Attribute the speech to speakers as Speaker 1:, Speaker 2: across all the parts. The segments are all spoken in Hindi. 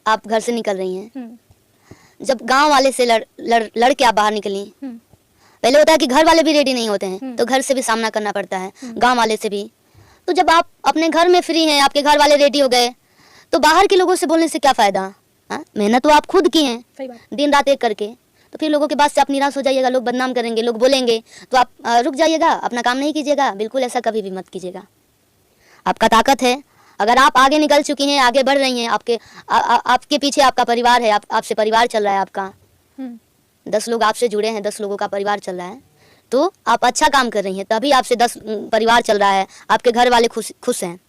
Speaker 1: आप घर से निकल रही हैं, जब गांव वाले से लड़ के आप बाहर निकली, पहले होता है कि घर वाले भी रेडी नहीं होते हैं तो घर से भी सामना करना पड़ता है, गांव वाले से भी। तो जब आप अपने घर में फ्री हैं, आपके घर वाले रेडी हो गए, तो बाहर के लोगों से बोलने से क्या फ़ायदा? मेहनत तो आप खुद की हैं दिन रात एक करके। तो फिर लोगों के बात से आप निराश हो जाइएगा, लोग बदनाम करेंगे, लोग बोलेंगे, तो आप रुक जाइएगा, अपना काम नहीं कीजिएगा। बिल्कुल ऐसा कभी भी मत कीजिएगा। आपका ताकत है, अगर आप आगे निकल चुकी हैं, आगे बढ़ रही हैं, आपके पीछे आपका परिवार है, आपसे परिवार चल रहा है आपका, 10 लोग आपसे जुड़े हैं, 10 लोगों का परिवार चल रहा है, तो आप अच्छा काम कर रही हैं, तभी आपसे 10 परिवार चल रहा है, आपके घर वाले खुश हैं।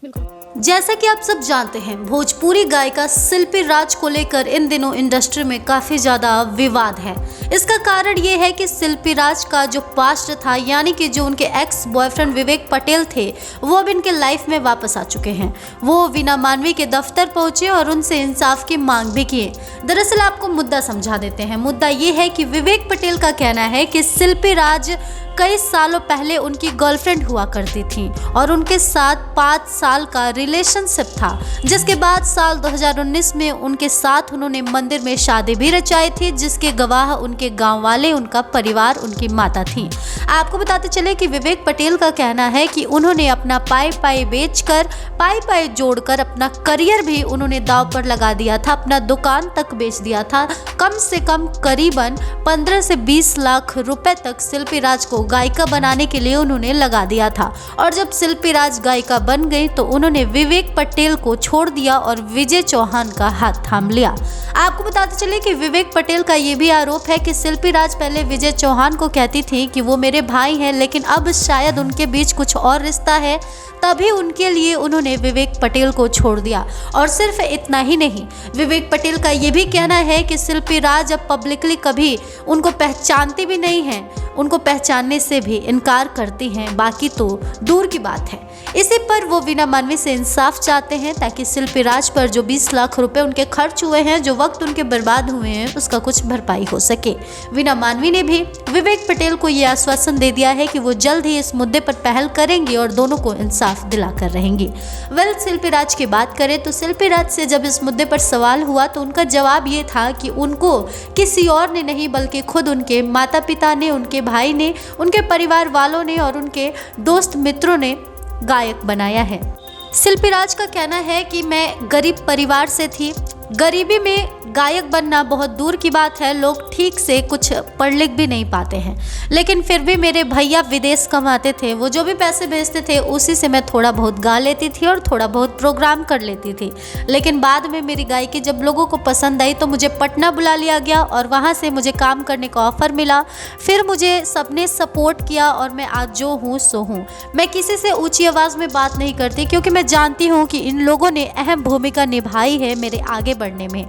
Speaker 2: जैसा कि आप सब जानते हैं, भोजपुरी गायिका शिल्पी राज को लेकर इन दिनों इंडस्ट्री में काफ़ी ज़्यादा विवाद है। इसका कारण ये है कि शिल्पी राज का जो पास्ट था, यानी कि जो उनके एक्स बॉयफ्रेंड विवेक पटेल थे, वो अब इनके लाइफ में वापस आ चुके हैं। वो वीना मानवी के दफ्तर पहुंचे और उनसे इंसाफ की मांग भी किए। दरअसल आपको मुद्दा समझा देते हैं। मुद्दा ये है कि विवेक पटेल का कहना है कि शिल्पी राज कई सालों पहले उनकी गर्लफ्रेंड हुआ करती थी और उनके साथ 5 साल का रिलेशनशिप था, जिसके बाद साल 2019 में उनके साथ उन्होंने मंदिर में शादी भी रचाई थी, जिसके गवाह उनके गांव वाले, उनका परिवार, उनकी माता थी। आपको बताते चले कि विवेक पटेल का कहना है कि उन्होंने अपना पाई बेचकर, पाई जोड़कर अपना करियर भी उन्होंने दांव पर लगा दिया था, अपना दुकान तक बेच दिया था। कम से कम करीबन 15 से 20 लाख रुपए तक शिल्पी राज को गायिका बनाने के लिए उन्होंने लगा दिया था। और जब शिल्पी राज गायिका बन गई तो उन्होंने विवेक पटेल को छोड़ दिया और विजय चौहान का हाथ थाम लिया। आपको बताते चले कि विवेक पटेल का ये भी आरोप है कि शिल्पी राज पहले विजय चौहान को कहती थी कि वो मेरे भाई हैं, लेकिन अब शायद उनके बीच कुछ और रिश्ता है, तभी उनके लिए उन्होंने विवेक पटेल को छोड़ दिया। और सिर्फ इतना ही नहीं, विवेक पटेल का ये भी कहना है कि शिल्पी राज अब पब्लिकली कभी उनको पहचानती भी नहीं हैं, उनको पहचानने से भी इनकार करती हैं, बाकी तो दूर की बात है। इसी पर वो वीना मानवी से इंसाफ चाहते हैं ताकि शिल्पी राज पर जो 20 लाख रुपए उनके खर्च हुए हैं, जो वक्त उनके बर्बाद हुए हैं, उसका कुछ भरपाई हो सके। वीना मानवी ने भी विवेक पटेल को ये आश्वासन दे दिया है कि वो जल्द ही इस मुद्दे पर पहल करेंगी और दोनों को इंसाफ दिलाकर रहेंगी। शिल्पी राज की बात करें तो शिल्पी राज से जब इस मुद्दे पर सवाल हुआ तो उनका जवाब ये था कि उनको किसी और ने नहीं, बल्कि खुद उनके माता पिता ने, उनके भाई ने, उनके परिवार वालों ने और उनके दोस्त मित्रों ने गायक बनाया है। शिल्पी राज का कहना है कि मैं गरीब परिवार से थी, गरीबी में गायक बनना बहुत दूर की बात है, लोग ठीक से कुछ पढ़ लिख भी नहीं पाते हैं, लेकिन फिर भी मेरे भैया विदेश कमाते थे, वो जो भी पैसे भेजते थे उसी से मैं थोड़ा बहुत गा लेती थी और थोड़ा बहुत प्रोग्राम कर लेती थी। लेकिन बाद में मेरी गायकी जब लोगों को पसंद आई तो मुझे पटना बुला लिया गया और वहाँ से मुझे काम करने का ऑफ़र मिला। फिर मुझे सबने सपोर्ट किया और मैं आज जो हूँ सो हूँ। मैं किसी से ऊँची आवाज़ में बात नहीं करती क्योंकि मैं जानती हूँ कि इन लोगों ने अहम भूमिका निभाई है मेरे आगे बढ़ने में।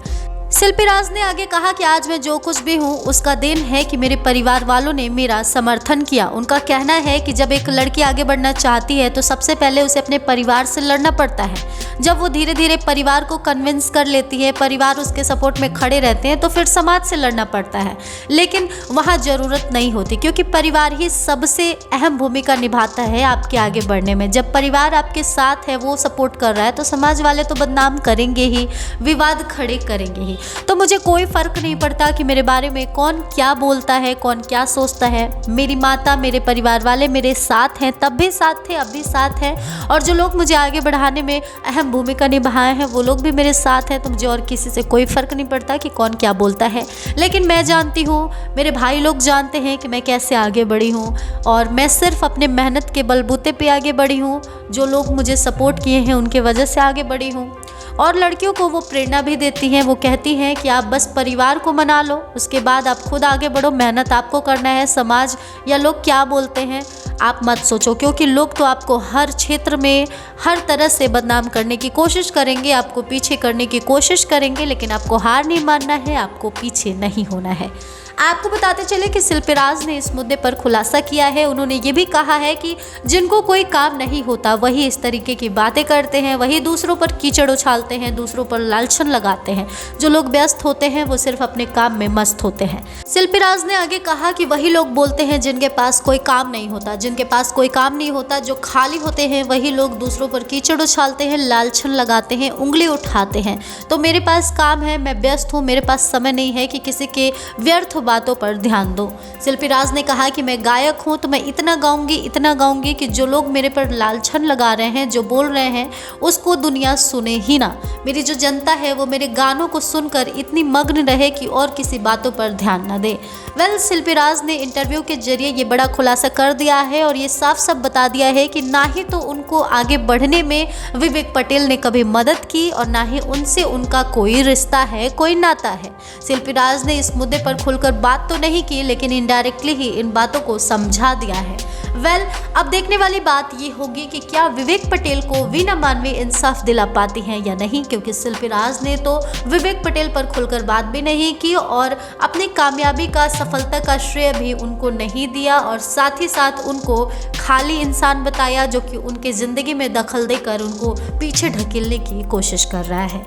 Speaker 2: शिल्पी राज ने आगे कहा कि आज मैं जो कुछ भी हूँ उसका देन है कि मेरे परिवार वालों ने मेरा समर्थन किया। उनका कहना है कि जब एक लड़की आगे बढ़ना चाहती है तो सबसे पहले उसे अपने परिवार से लड़ना पड़ता है। जब वो धीरे धीरे परिवार को कन्विंस कर लेती है, परिवार उसके सपोर्ट में खड़े रहते हैं, तो फिर समाज से लड़ना पड़ता है, लेकिन वहाँ ज़रूरत नहीं होती क्योंकि परिवार ही सबसे अहम भूमिका निभाता है आपके आगे बढ़ने में। जब परिवार आपके साथ है, वो सपोर्ट कर रहा है, तो समाज वाले तो बदनाम करेंगे ही, विवाद खड़े करेंगे ही। तो मुझे कोई फ़र्क नहीं पड़ता कि मेरे बारे में कौन क्या बोलता है, कौन क्या सोचता है। मेरी माता, मेरे परिवार वाले मेरे साथ हैं, तब भी साथ थे, अब भी साथ हैं, और जो लोग मुझे आगे बढ़ाने में अहम भूमिका निभाए हैं वो लोग भी मेरे साथ हैं। तो मुझे और किसी से कोई फ़र्क नहीं पड़ता कि कौन क्या बोलता है, लेकिन मैं जानती हूँ, मेरे भाई लोग जानते हैं कि मैं कैसे आगे बढ़ी हूँ और मैं सिर्फ अपने मेहनत के बलबूते पे आगे बढ़ी हूँ। जो लोग मुझे सपोर्ट किए हैं उनके वजह से आगे बढ़ी हूँ। और लड़कियों को वो प्रेरणा भी देती हैं, वो कहती हैं कि आप बस परिवार को मना लो, उसके बाद आप खुद आगे बढ़ो, मेहनत आपको करना है। समाज या लोग क्या बोलते हैं आप मत सोचो, क्योंकि लोग तो आपको हर क्षेत्र में हर तरह से बदनाम करने की कोशिश करेंगे, आपको पीछे करने की कोशिश करेंगे, लेकिन आपको हार नहीं मानना है, आपको पीछे नहीं होना है। आपको बताते चले कि शिल्पी राज ने इस मुद्दे पर खुलासा किया है। उन्होंने ये भी कहा है कि जिनको कोई काम नहीं होता वही इस तरीके की बातें करते हैं, वही दूसरों पर कीचड़ उछालते हैं, दूसरों पर लालछन लगाते हैं। जो लोग व्यस्त होते हैं वो सिर्फ अपने काम में मस्त होते हैं। शिल्पी राज ने आगे कहा कि वही लोग बोलते हैं जिनके पास कोई काम नहीं होता, जिनके पास कोई काम नहीं होता, जो खाली होते हैं, वही लोग दूसरों पर कीचड़ उछालते हैं, लालछन लगाते हैं, उंगली उठाते हैं। तो मेरे पास काम है, मैं व्यस्त हूँ, मेरे पास समय नहीं है कि किसी के व्यर्थ बातों पर ध्यान दो। शिल्पी राज ने कहा कि मैं गायक हूँ तो मैं इतना गाऊंगी कि जो लोग मेरे पर लालछन लगा रहे हैं, जो बोल रहे हैं, उसको दुनिया सुने ही ना। मेरी जो जनता है वो मेरे गानों को सुनकर इतनी मग्न रहे कि और किसी बातों पर ध्यान न दे। शिल्पी राज ने इंटरव्यू के जरिए ये बड़ा खुलासा कर दिया है और ये साफ साफ बता दिया है कि ना ही तो उनको आगे बढ़ने में विवेक पटेल ने कभी मदद की और ना ही उनसे उनका कोई रिश्ता है, कोई नाता है। शिल्पी राज ने इस मुद्दे पर खुलकर बात तो नहीं की, लेकिन इनडायरेक्टली ही इन बातों को समझा दिया है। अब देखने वाली बात ये होगी कि क्या विवेक पटेल को वीना मानवी इंसाफ दिला पाती हैं या नहीं, क्योंकि शिल्पी राज ने तो विवेक पटेल पर खुलकर बात भी नहीं की और अपनी कामयाबी का, सफलता का श्रेय भी उनको नहीं दिया और साथ ही साथ उनको खाली इंसान बताया जो कि उनके ज़िंदगी में दखल देकर उनको पीछे ढकेलने की कोशिश कर रहा है।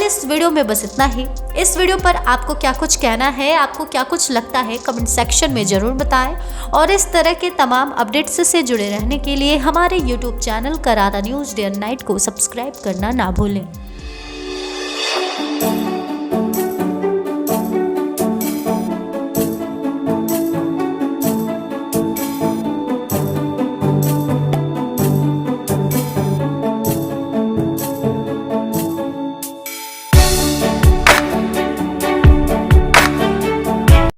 Speaker 2: इस वीडियो में बस इतना ही। इस वीडियो पर आपको क्या कुछ कहना है, आपको क्या कुछ लगता है, कमेंट सेक्शन में ज़रूर बताएं और इस तरह के तमाम अपडेट्स से जुड़े रहने के लिए हमारे YouTube चैनल करारा न्यूज़ डे एंड नाइट को सब्सक्राइब करना ना भूलें।